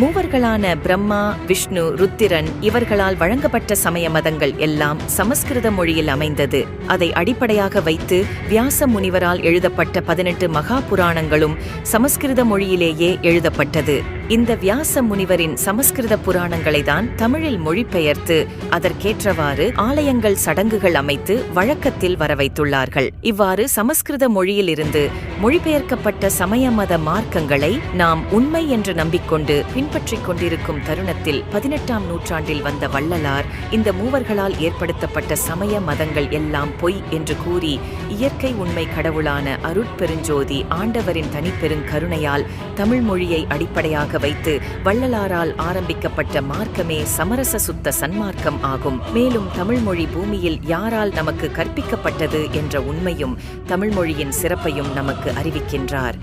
மூவர்களான பிரம்மா, விஷ்ணு, ருத்திரன் இவர்களால் வழங்கப்பட்ட சமய மதங்கள் எல்லாம் சமஸ்கிருத மொழியில் அமைந்தது. அதை அடிப்படையாக வைத்து வியாச முனிவரால் எழுதப்பட்ட 18 மகா புராணங்களும் சமஸ்கிருத மொழியிலேயே எழுதப்பட்டது. இந்த வியாச முனிவரின் சமஸ்கிருத புராணங்களை தான் தமிழில் மொழிபெயர்த்து அதற்கேற்றவாறு ஆலயங்கள், சடங்குகள் அமைத்து வழக்கத்தில் வரவைத்துள்ளார்கள். இவ்வாறு சமஸ்கிருத மொழியிலிருந்து மொழிபெயர்க்கப்பட்ட சமய மத மார்க்கங்களை நாம் உண்மை என்று நம்பிக்கொண்டு பின்பற்றிக் கொண்டிருக்கும் தருணத்தில் 18ஆம் நூற்றாண்டில் வந்த வள்ளலார் இந்த மூவர்களால் ஏற்படுத்தப்பட்ட சமய மதங்கள் எல்லாம் பொய் என்று கூறி இயற்கை உண்மை கடவுளான அருட்பெருஞ்சோதி ஆண்டவரின் தனிப்பெருங்கருணையால் தமிழ் மொழியை அடிப்படையாக வைத்து வள்ளலாரால் ஆரம்பிக்கப்பட்ட மார்க்கமே சமரச சுத்த சன்மார்க்கம் ஆகும். மேலும் தமிழ் மொழி பூமியில் யாரால் நமக்கு கற்பிக்கப்பட்டது என்ற உண்மையும் தமிழ் மொழியின் சிறப்பையும் நமக்கு அறிவிக்கின்றார்.